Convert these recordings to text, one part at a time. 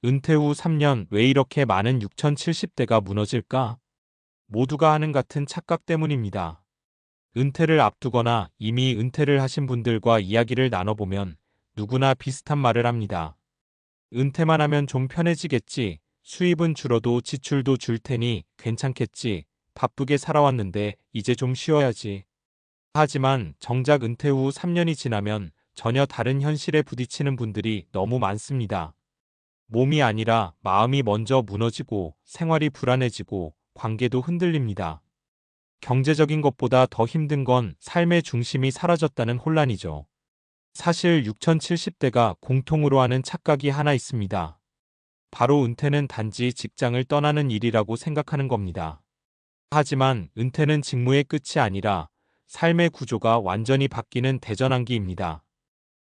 은퇴 후 3년 왜 이렇게 많은 6070대가 무너질까? 모두가 하는 같은 착각 때문입니다. 은퇴를 앞두거나 이미 은퇴를 하신 분들과 이야기를 나눠보면 누구나 비슷한 말을 합니다. 은퇴만 하면 좀 편해지겠지. 수입은 줄어도 지출도 줄 테니 괜찮겠지. 바쁘게 살아왔는데 이제 좀 쉬어야지. 하지만 정작 은퇴 후 3년이 지나면 전혀 다른 현실에 부딪히는 분들이 너무 많습니다. 몸이 아니라 마음이 먼저 무너지고 생활이 불안해지고 관계도 흔들립니다. 경제적인 것보다 더 힘든 건 삶의 중심이 사라졌다는 혼란이죠. 사실 6070대가 공통으로 하는 착각이 하나 있습니다. 바로 은퇴는 단지 직장을 떠나는 일이라고 생각하는 겁니다. 하지만 은퇴는 직무의 끝이 아니라 삶의 구조가 완전히 바뀌는 대전환기입니다.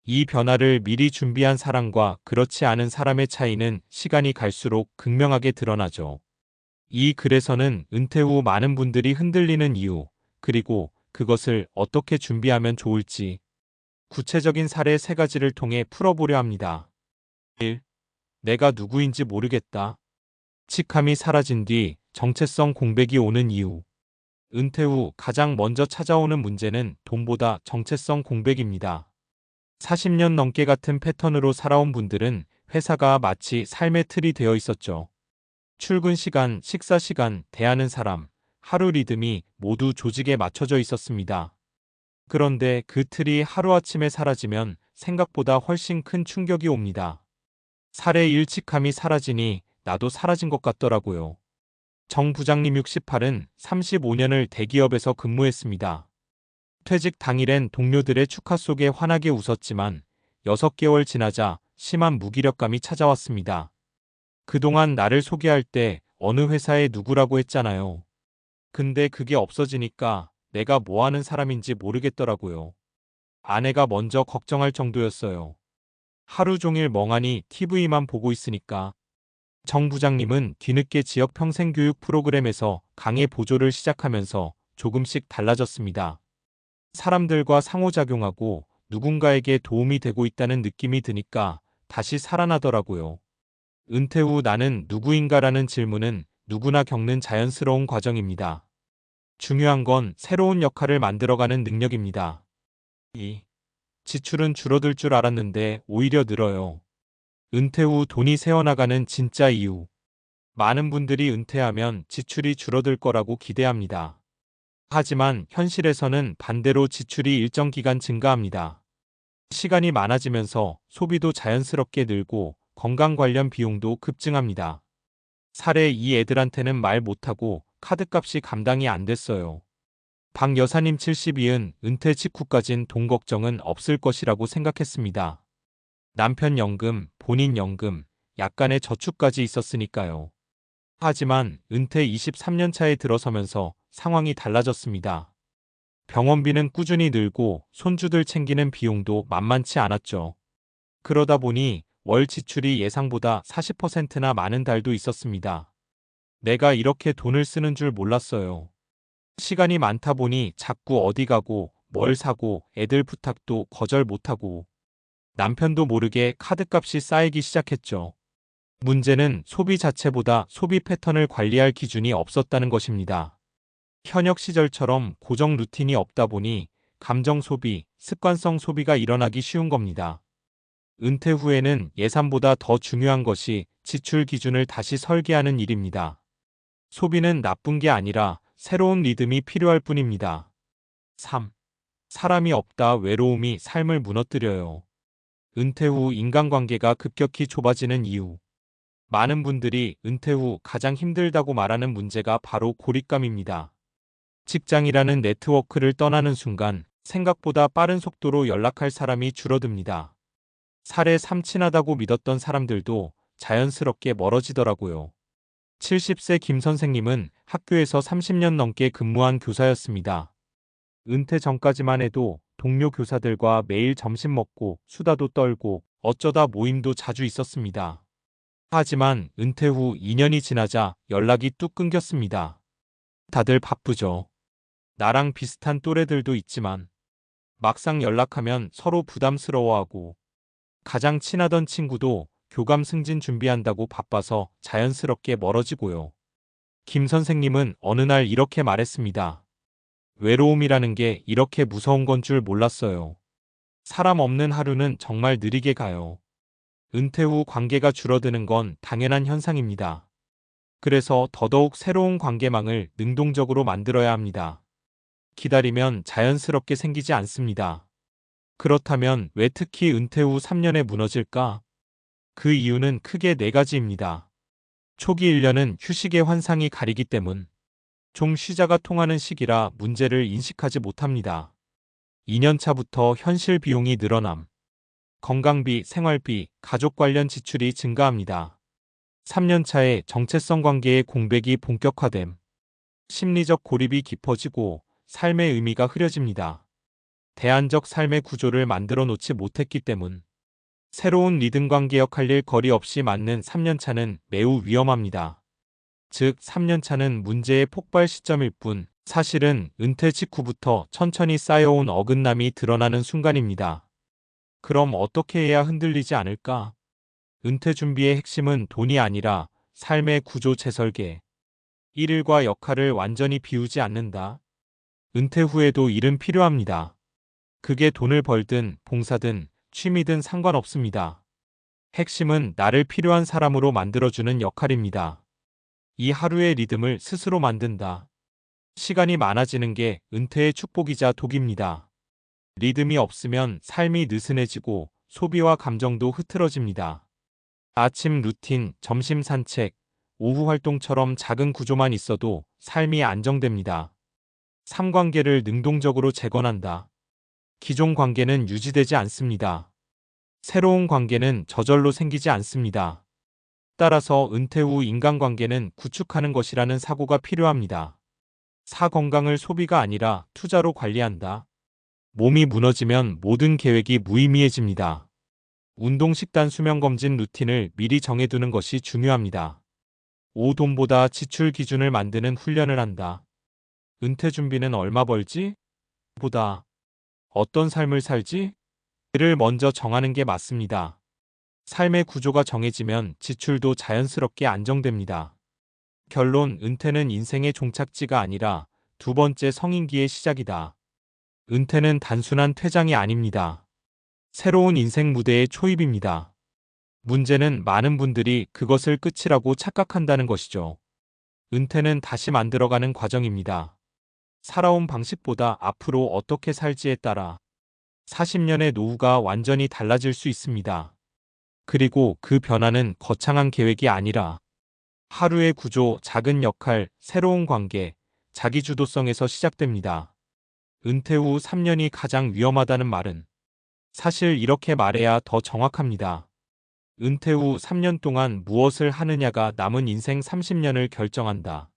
이 변화를 미리 준비한 사람과 그렇지 않은 사람의 차이는 시간이 갈수록 극명하게 드러나죠. 이 글에서는 은퇴 후 많은 분들이 흔들리는 이유, 그리고 그것을 어떻게 준비하면 좋을지 구체적인 사례 3가지를 통해 풀어보려 합니다. 1. 내가 누구인지 모르겠다. 직함이 사라진 뒤 정체성 공백이 오는 이유. 은퇴 후 가장 먼저 찾아오는 문제는 돈보다 정체성 공백입니다. 40년 넘게 같은 패턴으로 살아온 분들은 회사가 마치 삶의 틀이 되어 있었죠. 출근 시간, 식사 시간, 대하는 사람, 하루 리듬이 모두 조직에 맞춰져 있었습니다. 그런데 그 틀이 하루아침에 사라지면 생각보다 훨씬 큰 충격이 옵니다. 사례 일직함이 사라지니 나도 사라진 것 같더라고요. 정 부장님 68은 35년을 대기업에서 근무했습니다. 퇴직 당일엔 동료들의 축하 속에 환하게 웃었지만 6개월 지나자 심한 무기력감이 찾아왔습니다. 그동안 나를 소개할 때 어느 회사의 누구라고 했잖아요. 근데 그게 없어지니까 내가 뭐 하는 사람인지 모르겠더라고요. 아내가 먼저 걱정할 정도였어요. 하루 종일 멍하니 TV만 보고 있으니까. 정 부장님은 뒤늦게 지역 평생교육 프로그램에서 강의 보조를 시작하면서 조금씩 달라졌습니다. 사람들과 상호작용하고 누군가에게 도움이 되고 있다는 느낌이 드니까 다시 살아나더라고요. 은퇴 후 나는 누구인가라는 질문은 누구나 겪는 자연스러운 과정입니다. 중요한 건 새로운 역할을 만들어가는 능력입니다. 2. 지출은 줄어들 줄 알았는데 오히려 늘어요. 은퇴 후 돈이 새어나가는 진짜 이유. 많은 분들이 은퇴하면 지출이 줄어들 거라고 기대합니다. 하지만 현실에서는 반대로 지출이 일정 기간 증가합니다. 시간이 많아지면서 소비도 자연스럽게 늘고 건강 관련 비용도 급증합니다. 사례 이 애들한테는 말 못하고 카드값이 감당이 안 됐어요. 박 여사님 72은 은퇴 직후까진 돈 걱정은 없을 것이라고 생각했습니다. 남편 연금, 본인 연금, 약간의 저축까지 있었으니까요. 하지만 은퇴 23년 차에 들어서면서 상황이 달라졌습니다. 병원비는 꾸준히 늘고 손주들 챙기는 비용도 만만치 않았죠. 그러다 보니 월 지출이 예상보다 40%나 많은 달도 있었습니다. 내가 이렇게 돈을 쓰는 줄 몰랐어요. 시간이 많다 보니 자꾸 어디 가고 뭘 사고 애들 부탁도 거절 못하고 남편도 모르게 카드값이 쌓이기 시작했죠. 문제는 소비 자체보다 소비 패턴을 관리할 기준이 없었다는 것입니다. 현역 시절처럼 고정 루틴이 없다 보니 감정 소비, 습관성 소비가 일어나기 쉬운 겁니다. 은퇴 후에는 예산보다 더 중요한 것이 지출 기준을 다시 설계하는 일입니다. 소비는 나쁜 게 아니라 새로운 리듬이 필요할 뿐입니다. 3. 사람이 없다 외로움이 삶을 무너뜨려요. 은퇴 후 인간관계가 급격히 좁아지는 이유. 많은 분들이 은퇴 후 가장 힘들다고 말하는 문제가 바로 고립감입니다. 직장이라는 네트워크를 떠나는 순간 생각보다 빠른 속도로 연락할 사람이 줄어듭니다. 사례 3 친하다고 믿었던 사람들도 자연스럽게 멀어지더라고요. 70세 김 선생님은 학교에서 30년 넘게 근무한 교사였습니다. 은퇴 전까지만 해도 동료 교사들과 매일 점심 먹고 수다도 떨고 어쩌다 모임도 자주 있었습니다. 하지만 은퇴 후 2년이 지나자 연락이 뚝 끊겼습니다. 다들 바쁘죠. 나랑 비슷한 또래들도 있지만 막상 연락하면 서로 부담스러워하고 가장 친하던 친구도 교감 승진 준비한다고 바빠서 자연스럽게 멀어지고요. 김 선생님은 어느 날 이렇게 말했습니다. 외로움이라는 게 이렇게 무서운 건 줄 몰랐어요. 사람 없는 하루는 정말 느리게 가요. 은퇴 후 관계가 줄어드는 건 당연한 현상입니다. 그래서 더더욱 새로운 관계망을 능동적으로 만들어야 합니다. 기다리면 자연스럽게 생기지 않습니다. 그렇다면 왜 특히 은퇴 후 3년에 무너질까? 그 이유는 크게 네 가지입니다. 초기 1년은 휴식의 환상이 가리기 때문. 좀 쉬자가 통하는 시기라 문제를 인식하지 못합니다. 2년 차부터 현실 비용이 늘어남. 건강비, 생활비, 가족 관련 지출이 증가합니다. 3년 차에 정체성 관계의 공백이 본격화됨. 심리적 고립이 깊어지고 삶의 의미가 흐려집니다. 대안적 삶의 구조를 만들어 놓지 못했기 때문. 새로운 리듬 관계역 할 일 거리 없이 맞는 3년 차는 매우 위험합니다. 즉 3년 차는 문제의 폭발 시점일 뿐 사실은 은퇴 직후부터 천천히 쌓여온 어긋남이 드러나는 순간입니다. 그럼 어떻게 해야 흔들리지 않을까? 은퇴 준비의 핵심은 돈이 아니라 삶의 구조 재설계. 일과 역할을 완전히 비우지 않는다. 은퇴 후에도 일은 필요합니다. 그게 돈을 벌든 봉사든 취미든 상관없습니다. 핵심은 나를 필요한 사람으로 만들어주는 역할입니다. 이 하루의 리듬을 스스로 만든다. 시간이 많아지는 게 은퇴의 축복이자 독입니다. 리듬이 없으면 삶이 느슨해지고 소비와 감정도 흐트러집니다. 아침 루틴, 점심 산책, 오후 활동처럼 작은 구조만 있어도 삶이 안정됩니다. 3관계를 능동적으로 재건한다. 기존 관계는 유지되지 않습니다. 새로운 관계는 저절로 생기지 않습니다. 따라서 은퇴 후 인간관계는 구축하는 것이라는 사고가 필요합니다. 건강을 소비가 아니라 투자로 관리한다. 몸이 무너지면 모든 계획이 무의미해집니다. 운동, 식단, 수면 검진 루틴을 미리 정해두는 것이 중요합니다. 돈보다 지출 기준을 만드는 훈련을 한다. 은퇴 준비는 얼마 벌지? 보다 어떤 삶을 살지? 를 먼저 정하는 게 맞습니다. 삶의 구조가 정해지면 지출도 자연스럽게 안정됩니다. 결론, 은퇴는 인생의 종착지가 아니라 두 번째 성인기의 시작이다. 은퇴는 단순한 퇴장이 아닙니다. 새로운 인생 무대의 초입입니다. 문제는 많은 분들이 그것을 끝이라고 착각한다는 것이죠. 은퇴는 다시 만들어가는 과정입니다. 살아온 방식보다 앞으로 어떻게 살지에 따라 40년의 노후가 완전히 달라질 수 있습니다. 그리고 그 변화는 거창한 계획이 아니라 하루의 구조, 작은 역할, 새로운 관계, 자기주도성에서 시작됩니다. 은퇴 후 3년이 가장 위험하다는 말은 사실 이렇게 말해야 더 정확합니다. 은퇴 후 3년 동안 무엇을 하느냐가 남은 인생 30년을 결정한다.